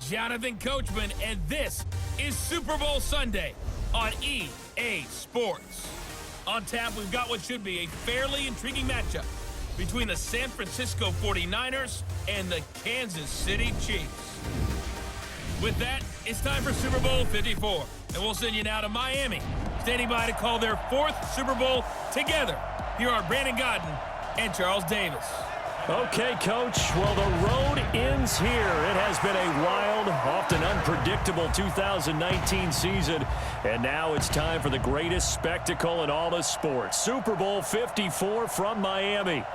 Jonathan Coachman, and this is Super Bowl Sunday on EA Sports. On tap, we've got what should be a fairly intriguing matchup between the San Francisco 49ers and the Kansas City Chiefs. With that, it's time for Super Bowl 54, and we'll send you now to Miami, standing by to call their fourth Super Bowl together. Here are Brandon Godden and Charles Davis. Okay, Coach. Well, the road ends here. It has been a wild, often unpredictable 2019 season, and now it's time for the greatest spectacle in all of sports. Super Bowl 54 from Miami.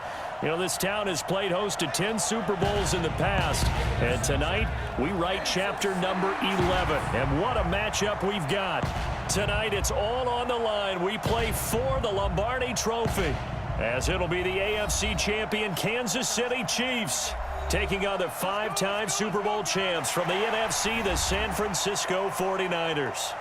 You know, this town has played host to 10 Super Bowls in the past, and tonight we write chapter number 11. And what a matchup we've got. Tonight it's all on the line. We play for the Lombardi Trophy, as it'll be the AFC champion Kansas City Chiefs taking on the five-time Super Bowl champs from the NFC, the San Francisco 49ers.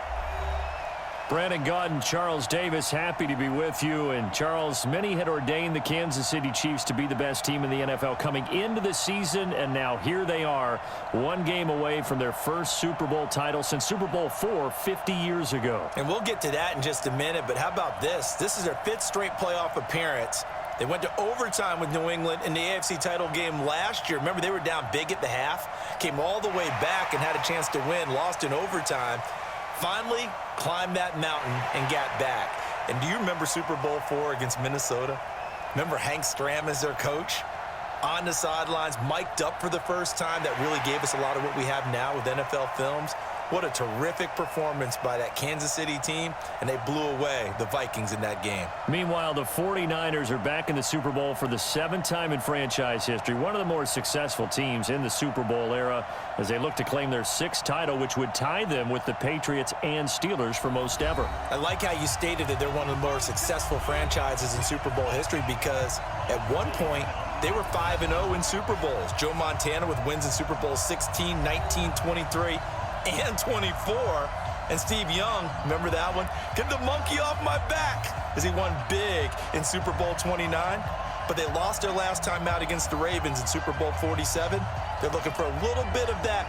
Brandon Godden, Charles Davis, happy to be with you. And Charles, many had ordained the Kansas City Chiefs to be the best team in the NFL coming into the season, and now here they are, one game away from their first Super Bowl title since Super Bowl IV 50 years ago. And we'll get to that in just a minute, but how about this? This is their fifth straight playoff appearance. They went to overtime with New England in the AFC title game last year. Remember, they were down big at the half, came all the way back and had a chance to win, lost in overtime. Finally climbed that mountain and got back. And do you remember Super Bowl IV against Minnesota? Remember Hank Stram as their coach? On the sidelines, mic'd up for the first time. That really gave us a lot of what we have now with NFL films. What a terrific performance by that Kansas City team, and they blew away the Vikings in that game. Meanwhile, the 49ers are back in the Super Bowl for the seventh time in franchise history, one of the more successful teams in the Super Bowl era, as they look to claim their sixth title, which would tie them with the Patriots and Steelers for most ever. I like how you stated that they're one of the more successful franchises in Super Bowl history, because at one point, they were 5-0 in Super Bowls. Joe Montana with wins in Super Bowl 16, 19, 23, and 24. And Steve Young, remember that one? Get the monkey off my back, as he won big in Super Bowl 29. But they lost their last time out against the Ravens in Super Bowl 47. They're looking for a little bit of that.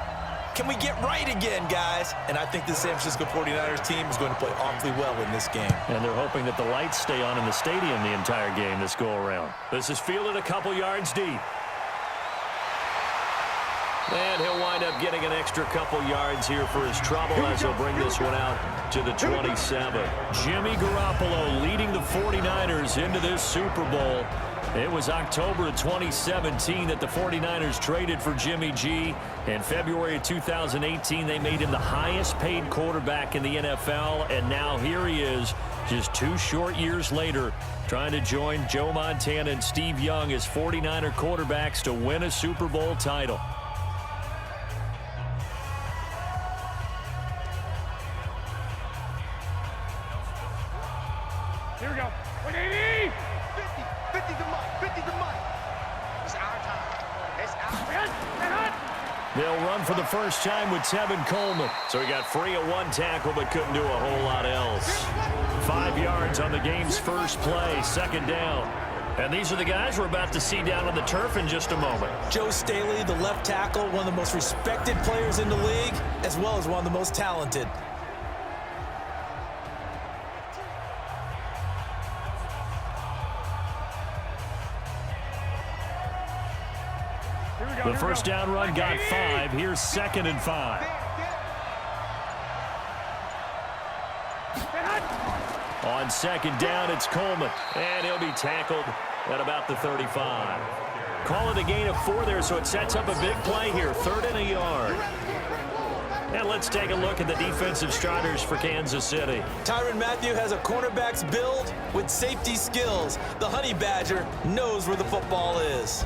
Can we get right again, guys? And I think the San Francisco 49ers team is going to play awfully well in this game. And they're hoping that the lights stay on in the stadium the entire game this go-around. This is fielded a couple yards deep. And he'll wind up getting an extra couple yards here for his trouble as he'll bring this one out to the 27. Jimmy Garoppolo leading the 49ers into this Super Bowl. It was October of 2017 that the 49ers traded for Jimmy G. In February of 2018, they made him the highest paid quarterback in the NFL. And now here he is, just 2 short years later, trying to join Joe Montana and Steve Young as 49er quarterbacks to win a Super Bowl title. Here we go. 180! 50 to Mike. 50 to Mike. It's our time. It's our time. They'll run for the first time with Tevin Coleman. So he got free of one tackle but couldn't do a whole lot else. 5 yards on the game's first play, second down. And these are the guys we're about to see down on the turf in just a moment. Joe Staley, the left tackle, one of the most respected players in the league, as well as one of the most talented. The first down run got 5. Here's 2nd and 5. On second down, it's Coleman. And he'll be tackled at about the 35. Call it a gain of 4 there, so it sets up a big play here. 3rd and a yard. And let's take a look at the defensive starters for Kansas City. Tyrann Mathieu has a cornerback's build with safety skills. The Honey Badger knows where the football is.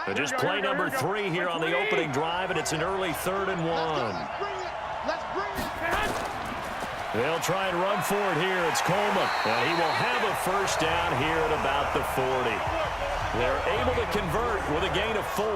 But just play number 3 here on the opening drive, and it's an early 3rd and 1. They'll try and run for it here. It's Coleman, and he will have a first down here at about the 40. They're able to convert with a gain of 4.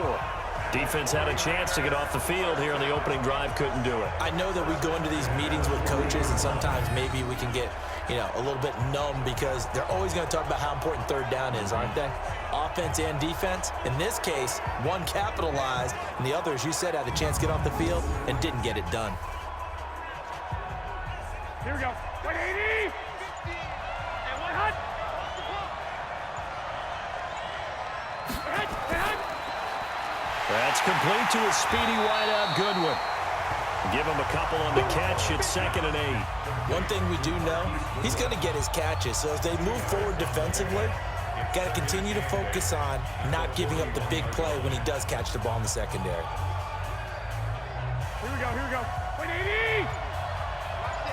Defense had a chance to get off the field here on the opening drive, couldn't do it. I know that we go into these meetings with coaches, and sometimes maybe we can get, a little bit numb because they're always going to talk about how important third down is, aren't they? Offense and defense. In this case, one capitalized, and the other, as you said, had a chance to get off the field and didn't get it done. Here we go. 180. And 100. That's complete to a speedy wideout Goodwin. Give him a couple on the catch. It's 2nd and 8. One thing we do know, he's going to get his catches. So as they move forward defensively, got to continue to focus on not giving up the big play when he does catch the ball in the secondary. Here we go. 180. Watch the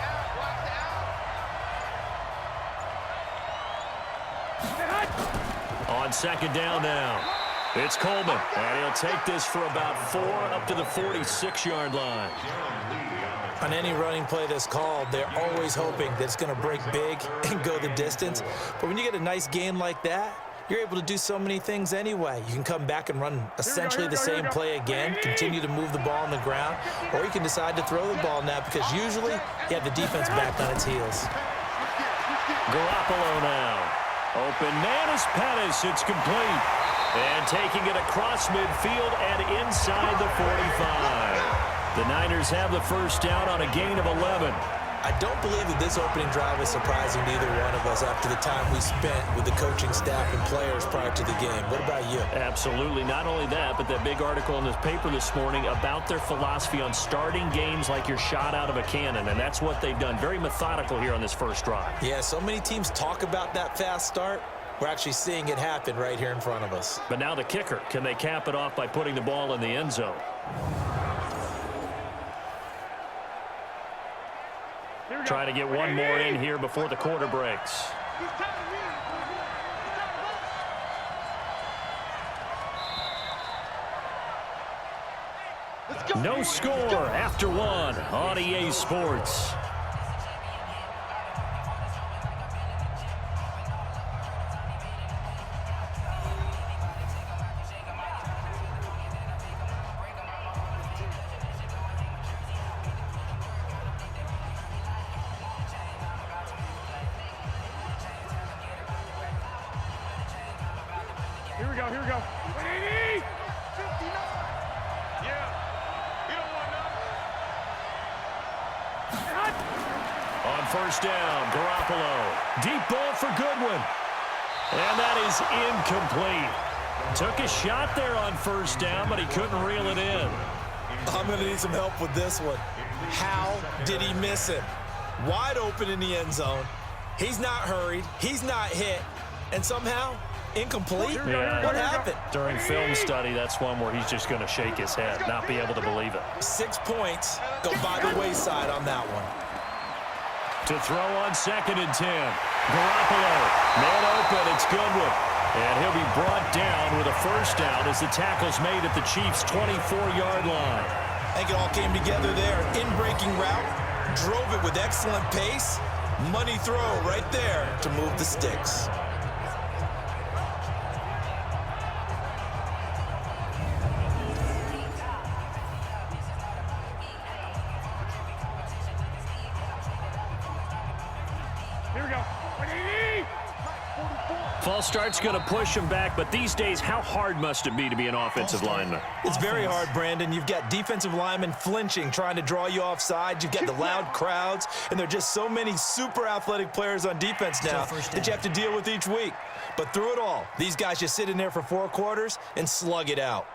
out. On 2nd down now. It's Coleman, and he'll take this for about 4 up to the 46-yard line. On any running play that's called, they're always hoping that it's going to break big and go the distance. But when you get a nice game like that, you're able to do so many things anyway. You can come back and run essentially the same play again, continue to move the ball on the ground, or you can decide to throw the ball now because usually you have the defense back on its heels. Garoppolo now. Open man is Pettis. It's complete. And taking it across midfield and inside the 45. The Niners have the first down on a gain of 11. I don't believe that this opening drive is surprising to either one of us after the time we spent with the coaching staff and players prior to the game. What about you? Absolutely. Not only that, but that big article in this paper this morning about their philosophy on starting games like you're shot out of a cannon, and that's what they've done. Very methodical here on this first drive. Yeah, so many teams talk about that fast start. We're actually seeing it happen right here in front of us. But now the kicker. Can they cap it off by putting the ball in the end zone? Try to get one more in here before the quarter breaks. No score after one on EA Sports. Here we go. 180. 59. Yeah. You don't want none. On first down, Garoppolo. Deep ball for Goodwin. And that is incomplete. Took a shot there on first down, but he couldn't reel it in. I'm going to need some help with this one. How did he miss him? Wide open in the end zone. He's not hurried. He's not hit. And somehow, incomplete? Yeah. What happened? During film study, that's one where he's just going to shake his head, not be able to believe it. 6 points go by the wayside on that one. To throw on 2nd and 10. Garoppolo, man open, it's Goodwin. And he'll be brought down with a first down as the tackle's made at the Chiefs' 24-yard line. I think it all came together there. In-breaking route, drove it with excellent pace. Money throw right there to move the sticks. False start's going to push him back, but these days, how hard must it be to be an offensive lineman? It's very hard, Brandon. You've got defensive linemen flinching, trying to draw you offside. You've got the loud crowds, and there are just so many super athletic players on defense now that you have to deal with each week. But through it all, these guys just sit in there for 4 quarters and slug it out.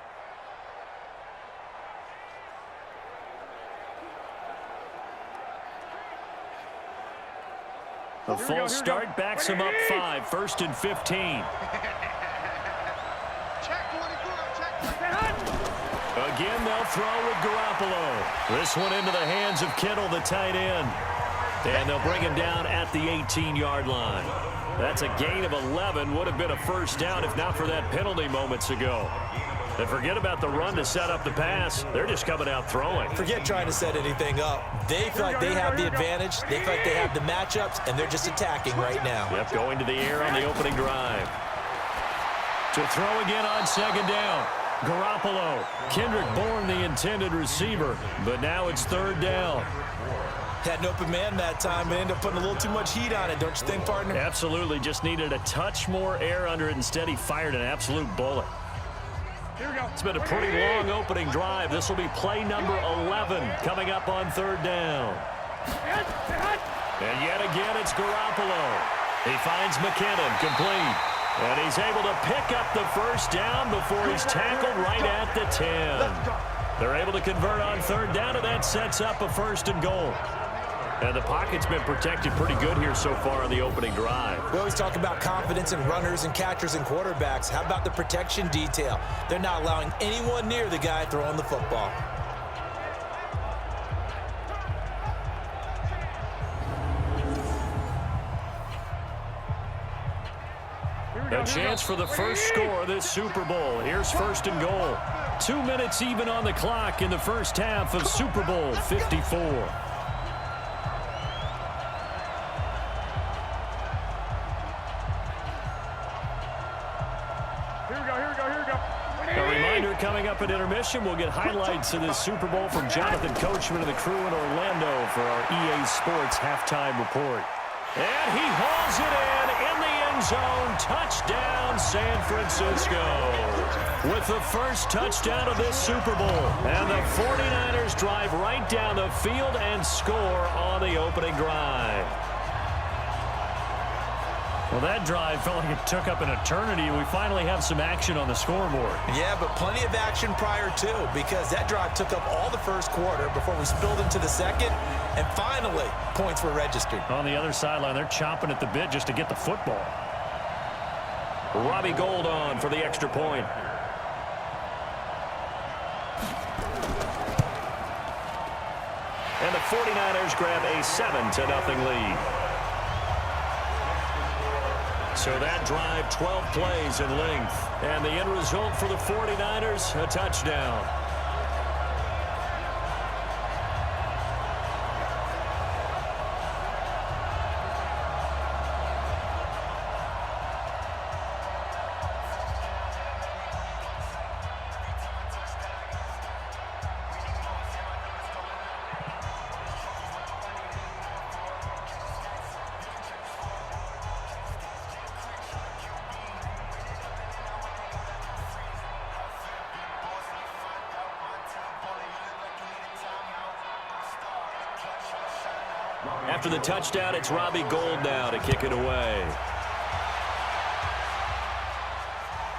A false start backs him up 5, 1st and 15. Again, they'll throw with Garoppolo. This one into the hands of Kittle, the tight end. And they'll bring him down at the 18-yard line. That's a gain of 11. Would have been a first down if not for that penalty moments ago. And forget about the run to set up the pass. They're just coming out throwing. Forget trying to set anything up. They feel like they have the advantage. They feel like they have the matchups, and they're just attacking right now. Yep, going to the air on the opening drive. To throw again on 2nd down. Garoppolo. Kendrick Bourne, the intended receiver, but now it's third down. Had an open man that time, but ended up putting a little too much heat on it, don't you think, partner? Absolutely. Just needed a touch more air under it. Instead, he fired an absolute bullet. Here we go. It's been a pretty long opening drive. This will be play number 11 coming up on third down. And yet again, it's Garoppolo. He finds McKinnon, complete. And he's able to pick up the first down before he's tackled right at the 10. They're able to convert on third down, and that sets up a first and goal. And the pocket's been protected pretty good here so far on the opening drive. We always talk about confidence in runners and catchers and quarterbacks. How about the protection detail? They're not allowing anyone near the guy throwing the football. A chance for the first score of this Super Bowl. Here's first and goal. 2 minutes even on the clock in the first half of Super Bowl 54. A reminder coming up at intermission, we'll get highlights of this Super Bowl from Jonathan Coachman and the crew in Orlando for our EA Sports halftime report. And he hauls it in the end zone. Touchdown, San Francisco. With the first touchdown of this Super Bowl. And the 49ers drive right down the field and score on the opening drive. Well, that drive felt like it took up an eternity. We finally have some action on the scoreboard. Yeah, but plenty of action prior to, because that drive took up all the first quarter before we spilled into the second, and finally, points were registered. On the other sideline, they're chomping at the bit just to get the football. Robbie Gould on for the extra point. And the 49ers grab a 7-0 lead. So that drive, 12 plays in length. And the end result for the 49ers, a touchdown. After the touchdown, it's Robbie Gould now to kick it away.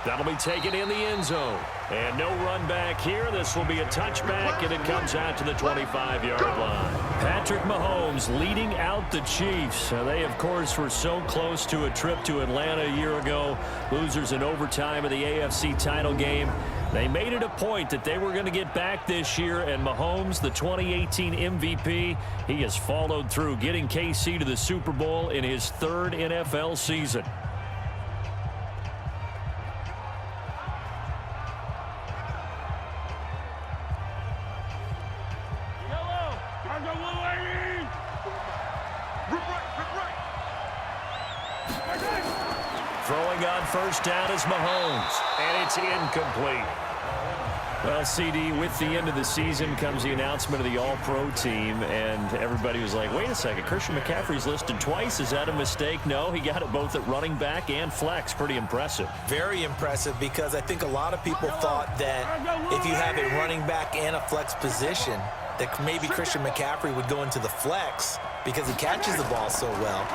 That'll be taken in the end zone. And no run back here. This will be a touchback, and it comes out to the 25-yard line. Patrick Mahomes leading out the Chiefs. They, of course, were so close to a trip to Atlanta a year ago. Losers in overtime of the AFC title game. They made it a point that they were going to get back this year, and Mahomes, the 2018 MVP, he has followed through, getting KC to the Super Bowl in his third NFL season. Throwing on first down is Mahomes, and it's incomplete. Well, CD, with the end of the season comes the announcement of the All-Pro team, and everybody was like, wait a second, Christian McCaffrey's listed twice. Is that a mistake? No, he got it both at running back and flex. Pretty impressive. Very impressive, because I think a lot of people thought that if you have a running back and a flex position, that maybe Christian McCaffrey would go into the flex because he catches the ball so well.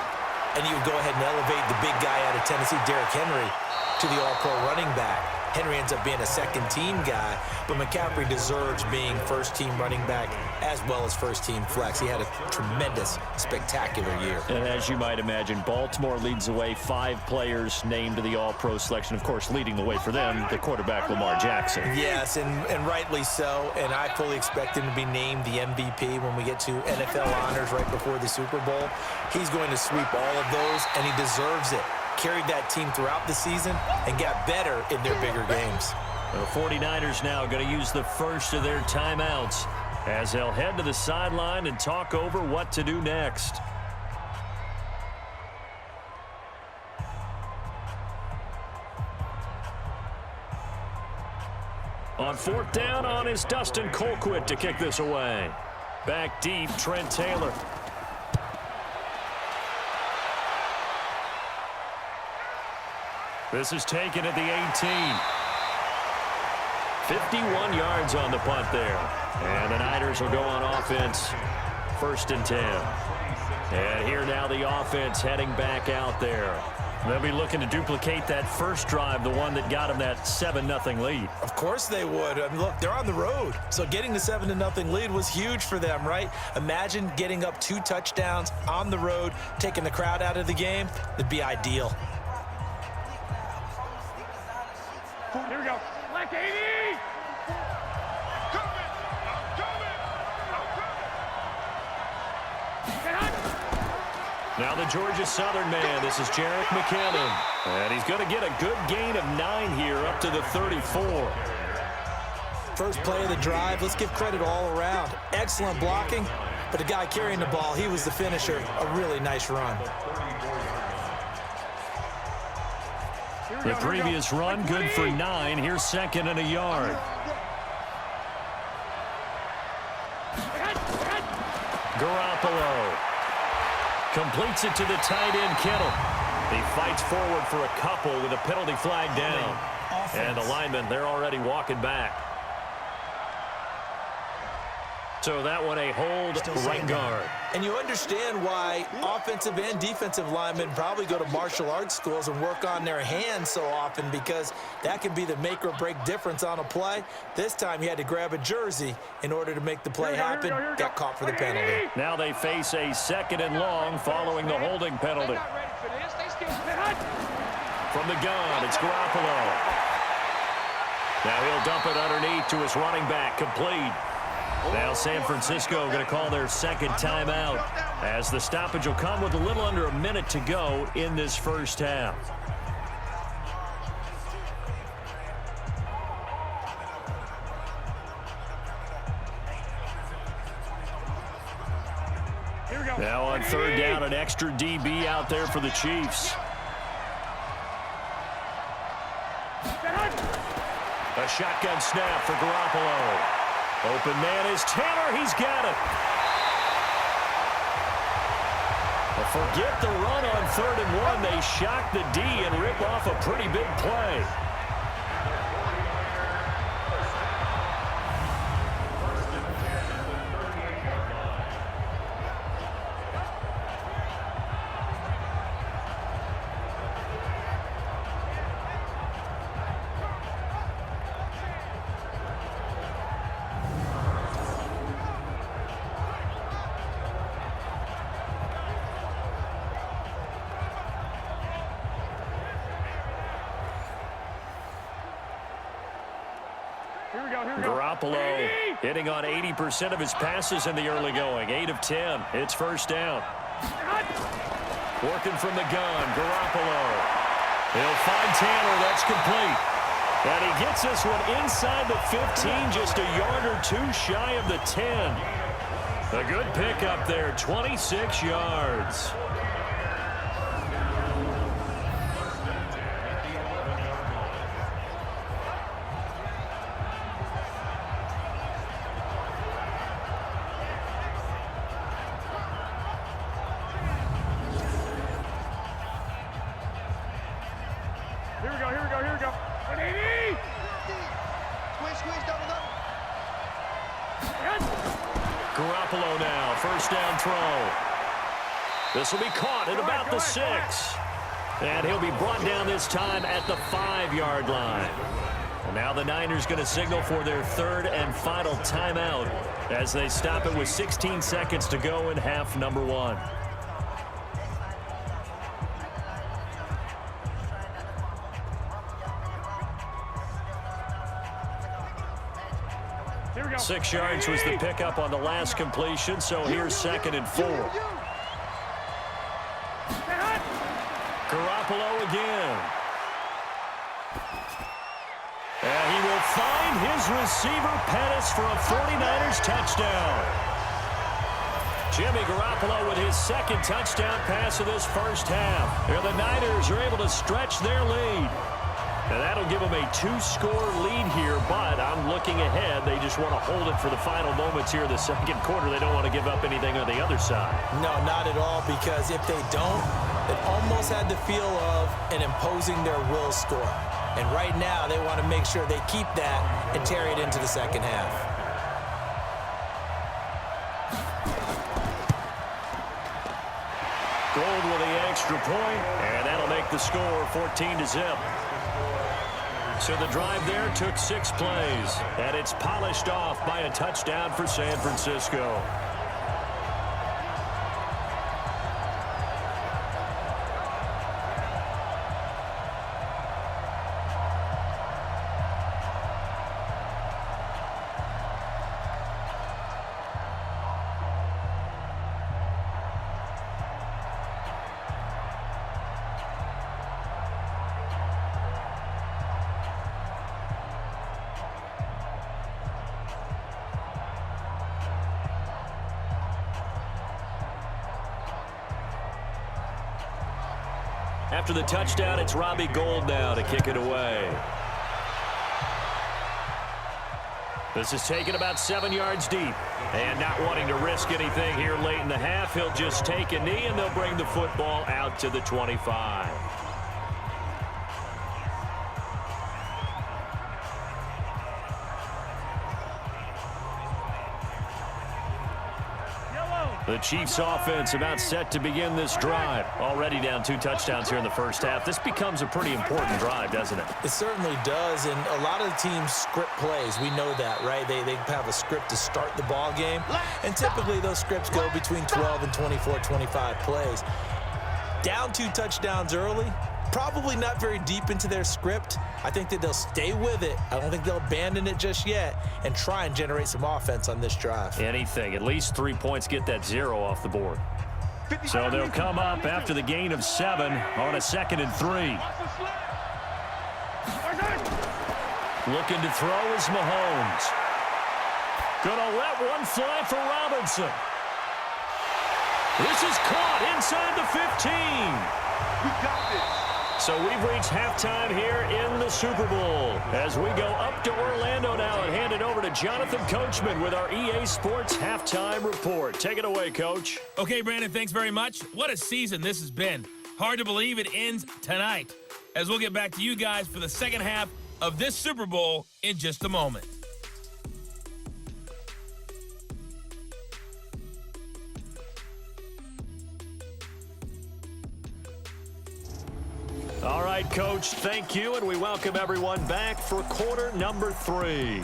And you would go ahead and elevate the big guy out of Tennessee, Derrick Henry, to the All-Pro running back. Henry ends up being a second-team guy, but McCaffrey deserves being first-team running back as well as first-team flex. He had a tremendous, spectacular year. And as you might imagine, Baltimore leads the way. 5 players named to the All-Pro selection. Of course, leading the way for them, the quarterback Lamar Jackson. Yes, and rightly so. And I fully expect him to be named the MVP when we get to NFL honors right before the Super Bowl. He's going to sweep all of those, and he deserves it. Carried that team throughout the season and got better in their bigger games. The 49ers now going to use the first of their timeouts as they'll head to the sideline and talk over what to do next. On fourth down on is Dustin Colquitt to kick this away. Back deep, Trent Taylor. This is taken at the 18. 51 yards on the punt there. And the Niners will go on offense, 1st and 10. And here now the offense heading back out there. They'll be looking to duplicate that first drive, the one that got them that 7-0 lead. Of course they would. I mean, look, they're on the road. So getting the 7-0 lead was huge for them, right? Imagine getting up 2 touchdowns on the road, taking the crowd out of the game. It'd be ideal. Here we go. Black 80! Now the Georgia Southern man, this is Jerick McKinnon. And he's going to get a good gain of 9 here up to the 34. First play of the drive, let's give credit all around. Excellent blocking, but the guy carrying the ball, he was the finisher. A really nice run. The previous run, good for 9. Here's 2nd and a yard. Garoppolo completes it to the tight end, Kittle. He fights forward for a couple with a penalty flag down. And the linemen, they're already walking back. So that one a hold, right guard. And you understand why offensive and defensive linemen probably go to martial arts schools and work on their hands so often, because that can be the make or break difference on a play. This time he had to grab a jersey in order to make the play happen. Got caught for the penalty. Now they face a 2nd and long following the holding penalty. From the gun, it's Garoppolo. Now he'll dump it underneath to his running back, complete. Now San Francisco going to call their 2nd timeout, as the stoppage will come with a little under a minute to go in this first half. Now on 3rd down, an extra DB out there for the Chiefs. A shotgun snap for Garoppolo. Open man is Taylor. He's got it. Well, forget the run on 3rd and 1. They shock the D and rip off a pretty big play. Garoppolo hitting on 80% of his passes in the early going. 8 of 10. It's 1st down. Working from the gun, Garoppolo. He'll find Taylor. That's complete. And he gets this one inside the 15, just a yard or 2 shy of the 10. A good pickup there, 26 yards. Garoppolo now, 1st down throw. This will be caught at about the 6. And he'll be brought down this time at the 5-yard line. And now the Niners going to signal for their 3rd and final timeout as they stop it with 16 seconds to go in half number 1. Here we go. 6 yards was the pickup on the last completion, so here's 2nd and 4. Garoppolo again. And he will find his receiver, Pettis, for a 49ers touchdown. Jimmy Garoppolo with his 2nd touchdown pass of this first half. Here the Niners are able to stretch their lead. And that'll give them a 2-score lead here, but I'm looking ahead. They just want to hold it for the final moments here of the second quarter. They don't want to give up anything on the other side. No, not at all, because if they don't, it almost had the feel of an imposing their will score. And right now, they want to make sure they keep that and carry it into the second half. Gold with the extra point, and that'll make the score 14-0. So the drive there took 6 plays, and it's polished off by a touchdown for San Francisco. After the touchdown, it's Robbie Gould now to kick it away. This is taken about 7 yards deep. And not wanting to risk anything here late in the half, he'll just take a knee, and they'll bring the football out to the 25. The Chiefs offense about set to begin this drive. Already down 2 touchdowns here in the first half. This becomes a pretty important drive, doesn't it? It certainly does, and a lot of the teams script plays. We know that, right? They have a script to start the ball game, and typically those scripts go between 12 and 24, 25 plays. Down 2 touchdowns early, probably not very deep into their script. I think that they'll stay with it. I don't think they'll abandon it just yet and try and generate some offense on this drive. Anything. At least 3 points, get that 0 off the board. So they'll come up after the gain of 7 on a 2nd and 3. Looking to throw is Mahomes. Gonna let one fly for Robinson. This is caught inside the 15. We got this. So we've reached halftime here in the Super Bowl as we go up to Orlando now and hand it over to Jonathan Coachman with our EA Sports Halftime Report. Take it away, Coach. Okay, Brandon, thanks very much. What a season this has been. Hard to believe it ends tonight, as we'll get back to you guys for the second half of this Super Bowl in just a moment. All right, Coach, thank you, and we welcome everyone back for quarter number 3.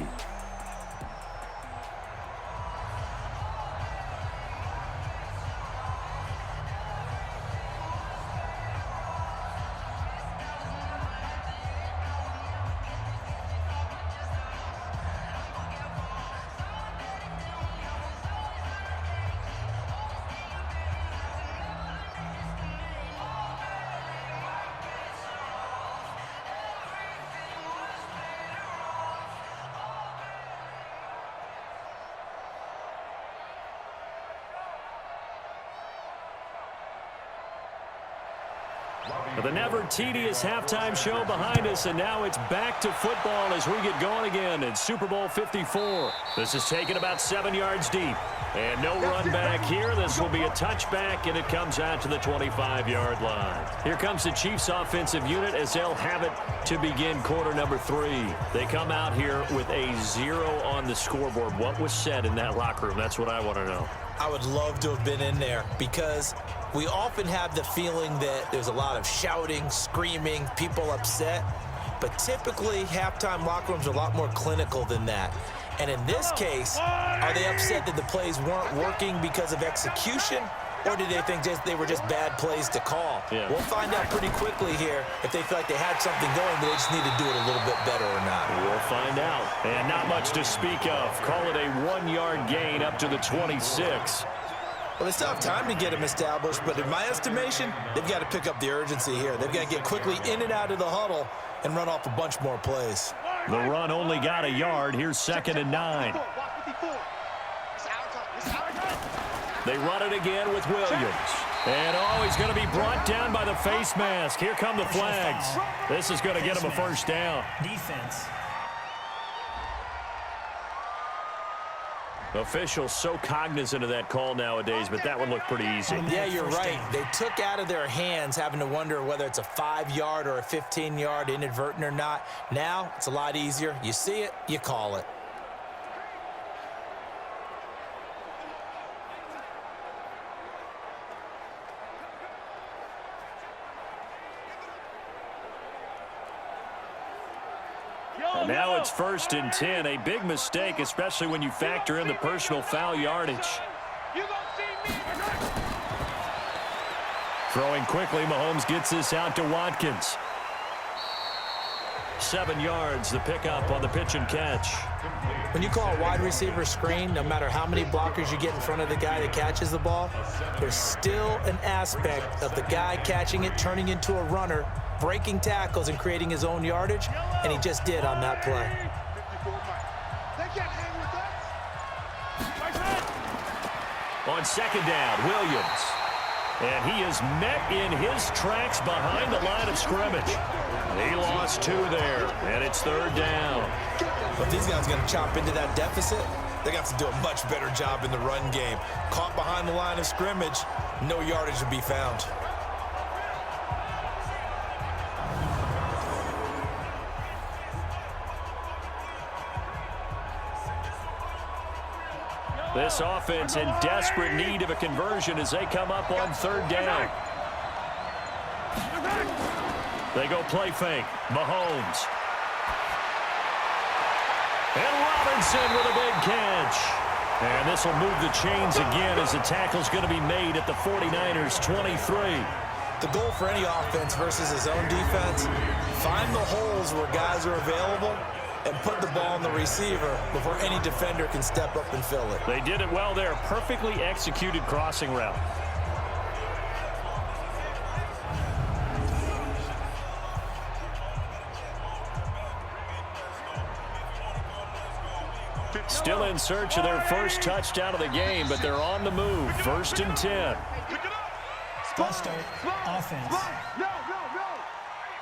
The never tedious halftime show behind us, and now it's back to football as we get going again in Super Bowl 54. This is taken about 7 yards deep. And no run back here. This will be a touchback, and it comes out to the 25-yard line. Here comes the Chiefs offensive unit as they'll have it to begin quarter number 3. They come out here with a 0 on the scoreboard. What was said in that locker room? That's what I want to know. I would love to have been in there, because we often have the feeling that there's a lot of shouting, screaming, people upset. But typically, halftime locker rooms are a lot more clinical than that. And in this case, are they upset that the plays weren't working because of execution? Or did they think they were just bad plays to call? Yeah. We'll find out pretty quickly here if they feel like they had something going, but they just need to do it a little bit better or not. We'll find out. And not much to speak of. Call it a 1-yard gain up to the 26. Well, they still have time to get them established, but in my estimation, they've got to pick up the urgency here. They've got to get quickly in and out of the huddle and run off a bunch more plays. The run only got a yard. Here's 2nd and 9. It's our time. They run it again with Williams. And, oh, he's going to be brought down by the face mask. Here come the flags. This is going to get him a first down. Defense. Officials so cognizant of that call nowadays, but that one looked pretty easy. Yeah, you're right. They took out of their hands having to wonder whether it's a 5-yard or a 15-yard inadvertent or not. Now, it's a lot easier. You see it, you call it. And now it's 1st and 10, a big mistake, especially when you factor in the personal foul yardage. Throwing quickly, Mahomes gets this out to Watkins. 7 yards, the pickup on the pitch and catch. When you call a wide receiver screen, no matter how many blockers you get in front of the guy that catches the ball, there's still an aspect of the guy catching it, turning into a runner, breaking tackles and creating his own yardage, and he just did on that play. On 2nd down, Williams. And he is met in his tracks behind the line of scrimmage. He lost 2 there, and it's 3rd down. But these guys are going to chop into that deficit. They got to do a much better job in the run game. Caught behind the line of scrimmage, no yardage to be found. This offense in desperate need of a conversion as they come up on 3rd down. They go play fake. Mahomes. And Robinson with a big catch. And this will move the chains again as the tackle's going to be made at the 49ers 23. The goal for any offense versus his own defense, find the holes where guys are available and put the ball on the receiver before any defender can step up and fill it. They did it well there. Perfectly executed crossing route. Still in search of their first touchdown of the game, but they're on the move. 1st and 10. Buster, offense.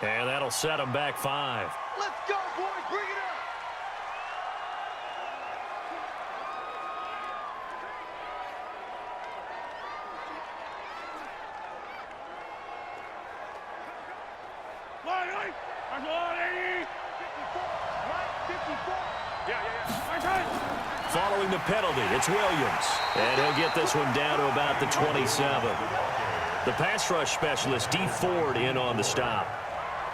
And that'll set them back 5. Let's go, boys. Bring it up. Following the penalty, it's Williams. And he'll get this one down to about the 27. The pass rush specialist, D. Ford, in on the stop.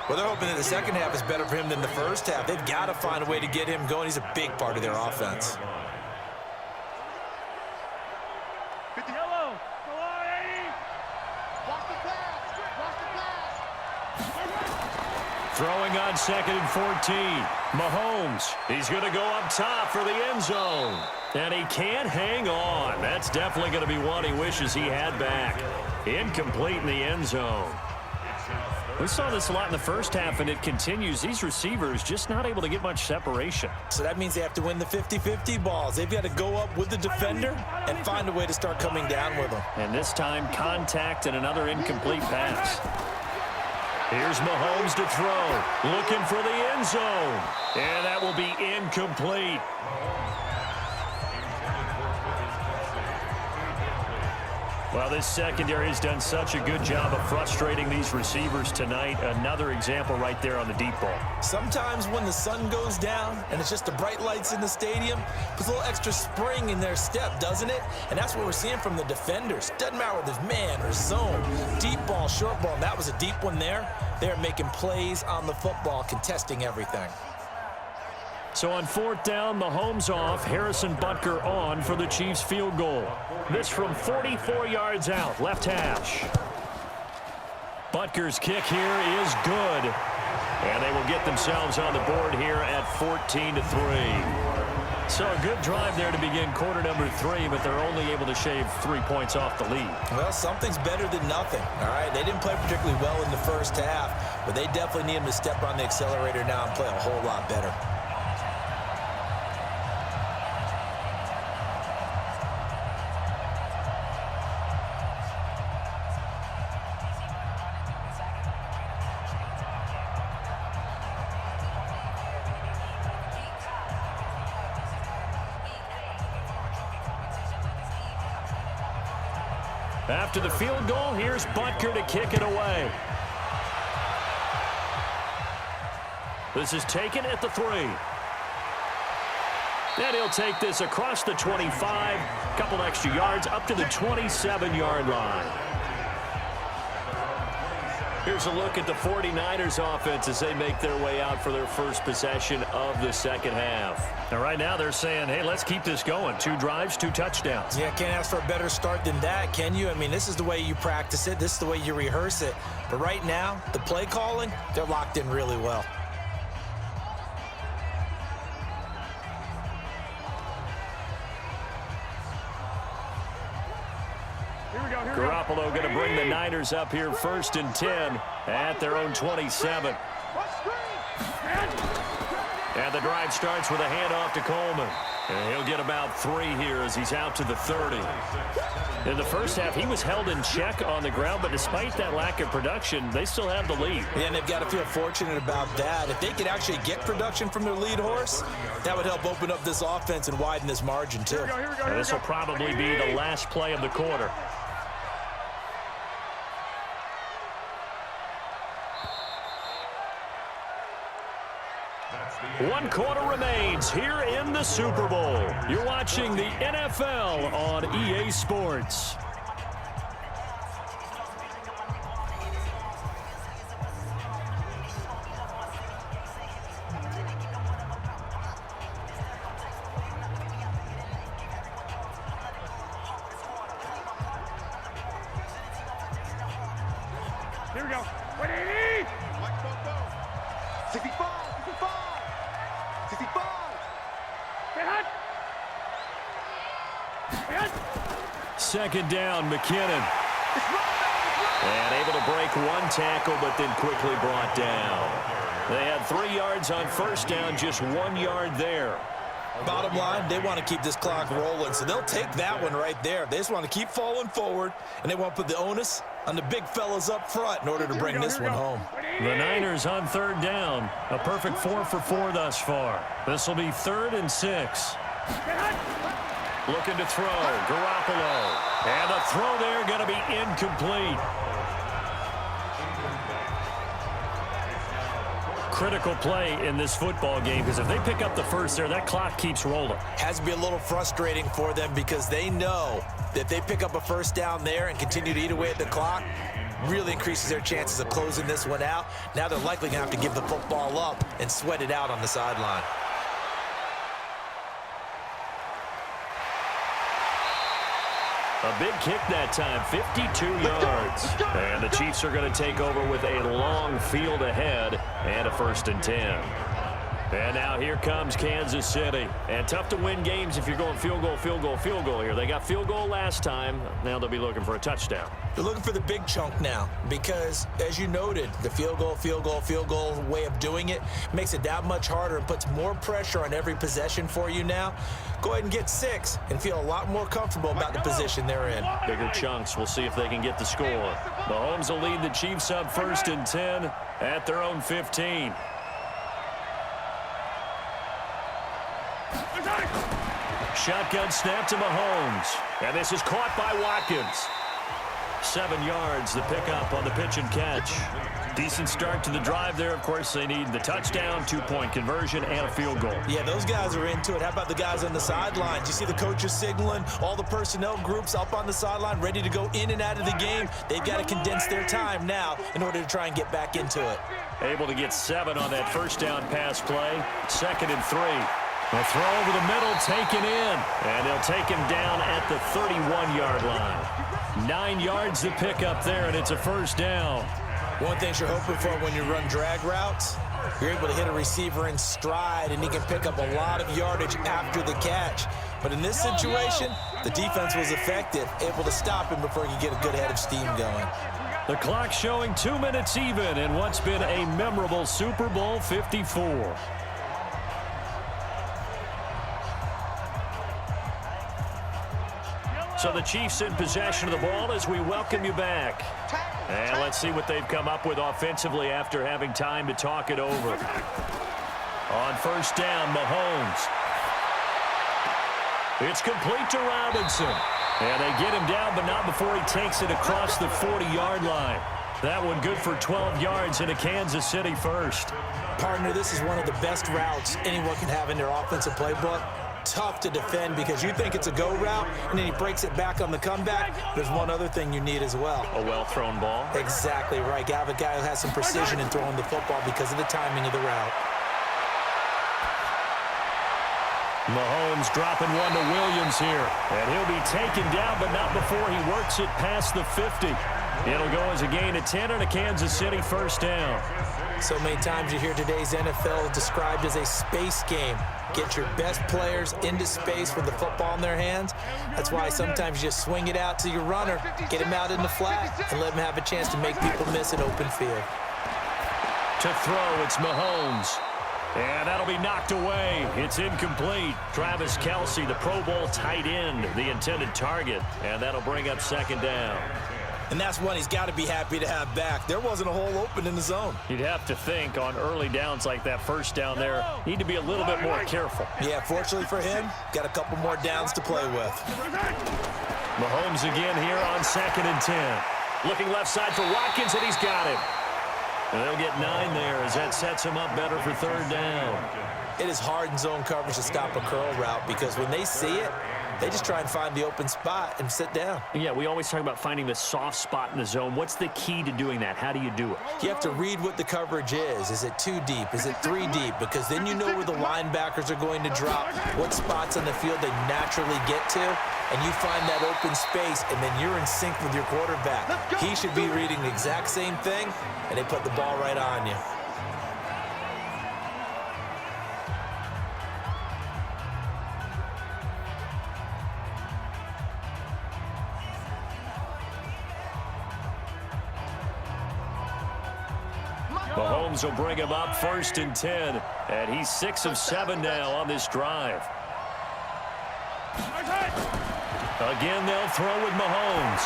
Well, they're hoping that the second half is better for him than the first half. They've got to find a way to get him going. He's a big part of their offense. Throwing on 2nd and 14. Mahomes, he's going to go up top for the end zone. And he can't hang on. That's definitely going to be one he wishes he had back. Incomplete in the end zone. We saw this a lot in the first half, and it continues. These receivers just not able to get much separation. So that means they have to win the 50-50 balls. They've got to go up with the defender and find a way to start coming down with them. And this time, contact and another incomplete pass. Here's Mahomes to throw. Looking for the end zone. And that will be incomplete. Well, this secondary has done such a good job of frustrating these receivers tonight. Another example right there on the deep ball. Sometimes when the sun goes down and it's just the bright lights in the stadium, puts a little extra spring in their step, doesn't it? And that's what we're seeing from the defenders. Doesn't matter whether it's man or zone, deep ball, short ball. And that was a deep one there. They're making plays on the football, contesting everything. So on 4th down, Mahomes off, Harrison Butker on for the Chiefs field goal. This from 44 yards out, left hash. Butker's kick here is good. And they will get themselves on the board here at 14-3. So a good drive there to begin quarter number 3, but they're only able to shave 3 points off the lead. Well, something's better than nothing, all right? They didn't play particularly well in the first half, but they definitely need them to step on the accelerator now and play a whole lot better. After the field goal, here's Butker to kick it away. This is taken at the 3. And he'll take this across the 25, couple extra yards up to the 27-yard line. Here's a look at the 49ers offense as they make their way out for their first possession of the second half. And right now they're saying, hey, let's keep this going. 2 drives, 2 touchdowns. Yeah, can't ask for a better start than that, can you? I mean, this is the way you practice it. This is the way you rehearse it. But right now, the play calling, they're locked in really well. Garoppolo going to bring the Niners up here 1st and 10 at their own 27. And the drive starts with a handoff to Coleman. And he'll get about 3 here as he's out to the 30. In the first half, he was held in check on the ground, but despite that lack of production, they still have the lead. Yeah, and they've got to feel fortunate about that. If they could actually get production from their lead horse, that would help open up this offense and widen this margin, too. And this will probably be the last play of the quarter. One quarter remains here in the Super Bowl. You're watching the NFL on EA Sports. Here we go. 180. 65. 65. Second down, McKinnon. And able to break 1 tackle, but then quickly brought down. They had 3 yards on first down, just 1 yard there. Bottom line, they want to keep this clock rolling, so they'll take that one right there. They just want to keep falling forward, and they want to put the onus on the big fellas up front in order to bring this one home. The Niners on 3rd down. A perfect 4 for 4 thus far. This will be 3rd and 6. Looking to throw. Garoppolo. And the throw there going to be incomplete. Critical play in this football game, because if they pick up the first there, that clock keeps rolling. Has to be a little frustrating for them because they know that if they pick up a first down there and continue to eat away at the clock, really increases their chances of closing this one out. Now they're likely going to have to give the football up and sweat it out on the sideline. A big kick that time, 52 yards. And the Chiefs are going to take over with a long field ahead and a 1st and 10. And now here comes Kansas City. And tough to win games if you're going field goal, field goal, field goal here. They got field goal last time. Now they'll be looking for a touchdown. They're looking for the big chunk now because, as you noted, the field goal way of doing it makes it that much harder and puts more pressure on every possession for you now. Go ahead and get 6 and feel a lot more comfortable about the position they're in. Bigger chunks. We'll see if they can get the score. Mahomes will lead the Chiefs up 1st and 10 at their own 15. Shotgun snap to Mahomes. And this is caught by Watkins. 7 yards, the pickup on the pitch and catch. Decent start to the drive there. Of course, they need the touchdown, 2-point conversion, and a field goal. Yeah, those guys are into it. How about the guys on the sidelines? You see the coaches signaling, all the personnel groups up on the sideline, ready to go in and out of the game. They've got to condense their time now in order to try and get back into it. Able to get 7 on that first down pass play. 2nd and 3. A throw over the middle, taken in. And they'll take him down at the 31-yard line. 9 yards to pick up there, and it's a first down. One thing you're hoping for when you run drag routes, you're able to hit a receiver in stride, and he can pick up a lot of yardage after the catch. But in this situation, the defense was effective, able to stop him before he could get a good head of steam going. The clock showing 2 minutes even in what's been a memorable Super Bowl 54. So the Chiefs in possession of the ball as we welcome you back. And let's see what they've come up with offensively after having time to talk it over. On first down, Mahomes. It's complete to Robinson. And they get him down, but not before he takes it across the 40-yard line. That one good for 12 yards into Kansas City first. Partner, this is one of the best routes anyone can have in their offensive playbook. Tough to defend because you think it's a go route, and then he breaks it back on the comeback. There's one other thing you need as well. A well-thrown ball. Exactly right. You have a guy who has some precision in throwing the football because of the timing of the route. Mahomes dropping one to Williams here. And he'll be taken down, but not before he works it past the 50. It'll go as a gain of 10 and a Kansas City first down. So many times you hear today's NFL described as a space game. Get your best players into space with the football in their hands. That's why sometimes you just swing it out to your runner, get him out in the flat, and let him have a chance to make people miss an open field. To throw, it's Mahomes. And that'll be knocked away. It's incomplete. Travis Kelce, the Pro Bowl tight end, the intended target. And that'll bring up second down. And that's one he's got to be happy to have back. There wasn't a hole open in the zone. You'd have to think on early downs like that first down there, need to be a little bit more careful. Yeah, fortunately for him, got a couple more downs to play with. Mahomes again here on 2nd and 10. Looking left side for Watkins, and he's got him. And they'll get 9 there as that sets him up better for third down. It is hard in zone coverage to stop a curl route because when they see it, they just try and find the open spot and sit down. Yeah, we always talk about finding the soft spot in the zone. What's the key to doing that? How do you do it? You have to read what the coverage is. Is it 2 deep? Is it 3 deep? Because then you know where the linebackers are going to drop, what spots on the field they naturally get to, and you find that open space, and then you're in sync with your quarterback. He should be reading the exact same thing, and they put the ball right on you. Mahomes will bring him up 1st and 10, and he's 6 of 7 now on this drive. Again, they'll throw with Mahomes.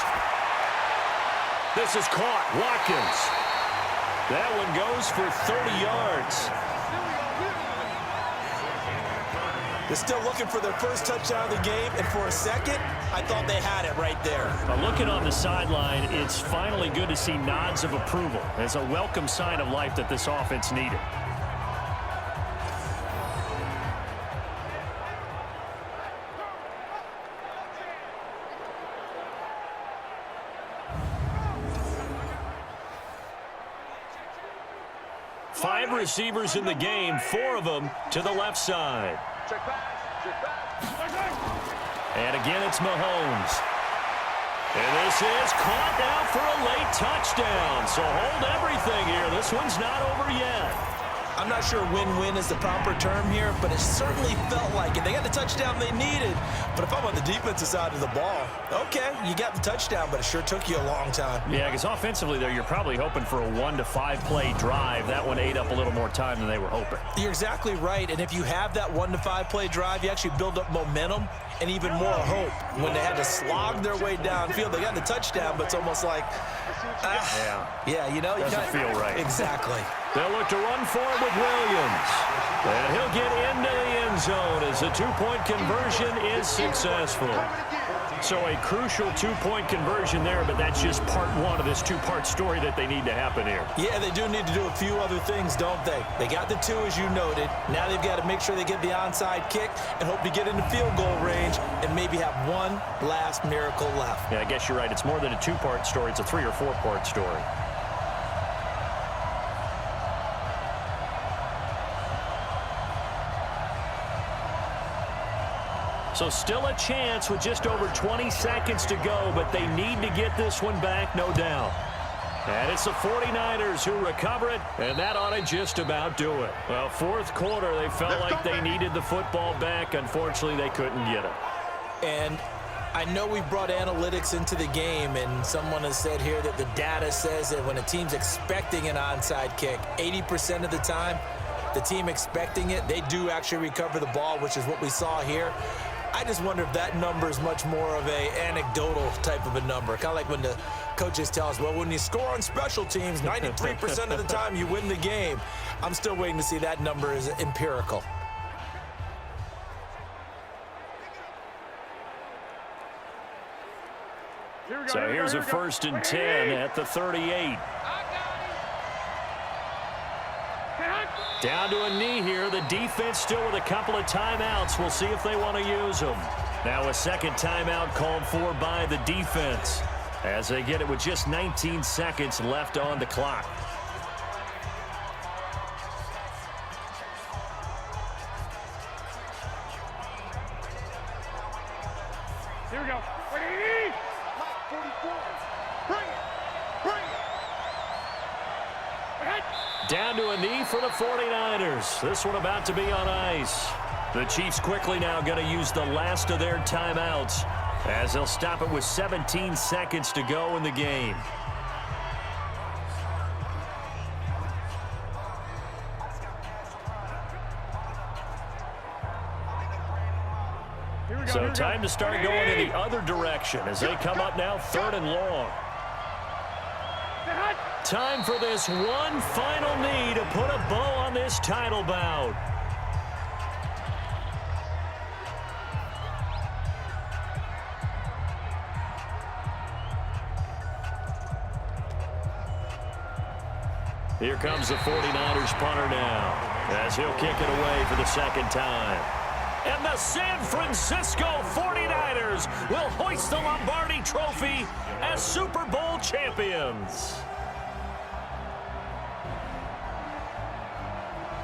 This is caught. Watkins. That one goes for 30 yards. They're still looking for their first touchdown of the game, and for a second, I thought they had it right there. Looking on the sideline, it's finally good to see nods of approval. It's a welcome sign of life that this offense needed. Five receivers in the game, 4 of them to the left side. And again, it's Mahomes. And this is caught now for a late touchdown. So hold everything here. This one's not over yet. I'm not sure win-win is the proper term here, but it certainly felt like it. They got the touchdown they needed. But if I'm on the defensive side of the ball, okay, you got the touchdown, but it sure took you a long time. Yeah, because offensively there, you're probably hoping for a 1 to 5 play drive. That one ate up a little more time than they were hoping. You're exactly right. And if you have that 1 to 5 play drive, you actually build up momentum and even more hope. When they had to slog their way downfield, they got the touchdown, but it's almost like, yeah, you know, you doesn't feel right. Exactly. They'll look to run for it with Williams. And he'll get into the end zone as the 2-point conversion is successful. So a crucial 2-point conversion there, but that's just part 1 of this 2-part story that they need to happen here. Yeah, they do need to do a few other things, don't they? They got the 2, as you noted. Now they've got to make sure they get the onside kick and hope to get into field goal range and maybe have one last miracle left. Yeah, I guess you're right. It's more than a 2-part story. It's a 3- or 4-part story. So still a chance with just over 20 seconds to go, but they need to get this one back, no doubt. And it's the 49ers who recover it, and that ought to just about do it. Well, 4th quarter, they felt like they needed the football back. Unfortunately, they couldn't get it. And I know we brought analytics into the game, and someone has said here that the data says that when a team's expecting an onside kick, 80% of the time, the team expecting it, they do actually recover the ball, which is what we saw here. I just wonder if that number is much more of a anecdotal type of a number. Kind of like when the coaches tell us, well, when you score on special teams, 93% of the time you win the game. I'm still waiting to see that number is empirical. So here's a 1st and 10 at the 38. Down to a knee here. The defense still with a couple of timeouts. We'll see if they want to use them. Now a second timeout called for by the defense as they get it with just 19 seconds left on the clock. Here we go. 44. Bring it. Down to a knee for the 49ers. This one about to be on ice. The Chiefs quickly now going to use the last of their timeouts as they'll stop it with 17 seconds to go in the game. So time to start going in the other direction as they come up now 3rd and long. Time for this one final knee to put a bow on this title bout. Here comes the 49ers punter now as he'll kick it away for the second time. And the San Francisco 49ers will hoist the Lombardi Trophy as Super Bowl champions.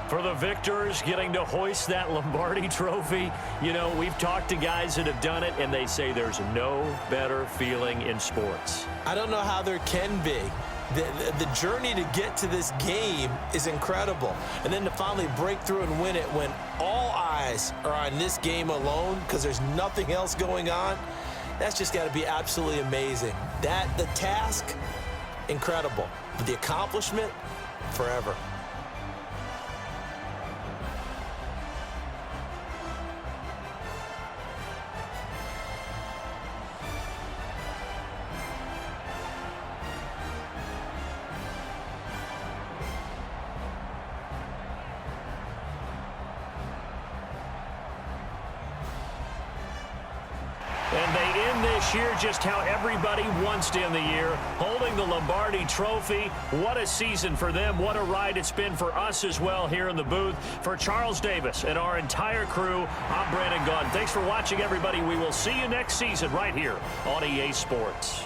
For the victors getting to hoist that Lombardi Trophy, you know, we've talked to guys that have done it, and they say there's no better feeling in sports. I don't know how there can be. The journey to get to this game is incredible. And then to finally break through and win it when all eyes are on this game alone because there's nothing else going on, that's just got to be absolutely amazing. The task, incredible. But the accomplishment, forever. And they end this year just how everybody wants to end the year, holding the Lombardi Trophy. What a season for them. What a ride it's been for us as well here in the booth. For Charles Davis and our entire crew, I'm Brandon Gaudin. Thanks for watching, everybody. We will see you next season right here on EA Sports.